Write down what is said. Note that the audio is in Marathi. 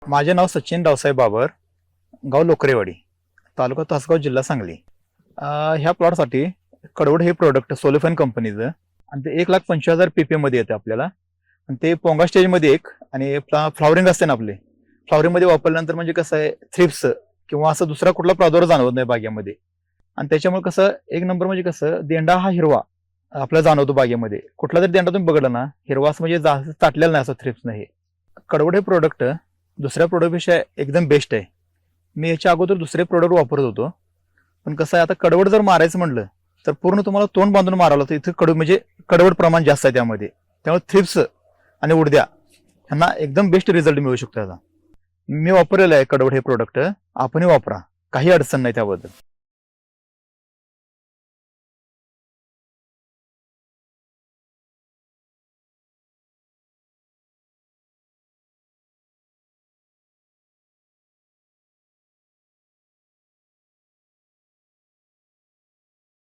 माझे नाव सचिन रावसाहेब बाबर, गाव लोकरेवाडी, तालुका तासगाव, जिल्हा सांगली. ह्या प्लॉटसाठी कडवड हे प्रोडक्ट सोलोफेन कंपनीचं आणि ते 1,25,000 PPM मध्ये येते आपल्याला. आणि ते पोंगा स्टेजमध्ये एक आणि फ्लॉवरिंग असते ना आपले, फ्लॉवरिंगमध्ये वापरल्यानंतर म्हणजे कसं आहे, थ्रिप्स किंवा असं दुसरा कुठला प्रादुर्भाव जाणवत नाही बागेमध्ये. आणि त्याच्यामुळे कसं एक नंबर म्हणजे कसं देंडा हा हिरवा आपल्याला जाणवतो बागेमध्ये. कुठला जरी देंडा तुम्ही बघितला ना, हिरवा असं म्हणजे जास्त चाटलेला नाही असं थ्रिप्स नाही. कडवड हे प्रोडक्ट दुसऱ्या प्रोडक्टपेक्षा एकदम बेस्ट आहे. मी याच्या अगोदर दुसरे प्रोडक्ट वापरत होतो, पण कसं आहे आता कडवड जर मारायचं म्हटलं तर पूर्ण तुम्हाला तोंड बांधून मारावं लागतं. इथं म्हणजे कडवड प्रमाण जास्त आहे त्यामध्ये, त्यामुळे थ्रिप्स आणि उडद्या ह्यांना एकदम बेस्ट रिझल्ट मिळू शकतो. याचा मी वापरलेला आहे कडवड हे प्रोडक्ट, आपणही वापरा, काही अडचण नाही त्याबद्दल.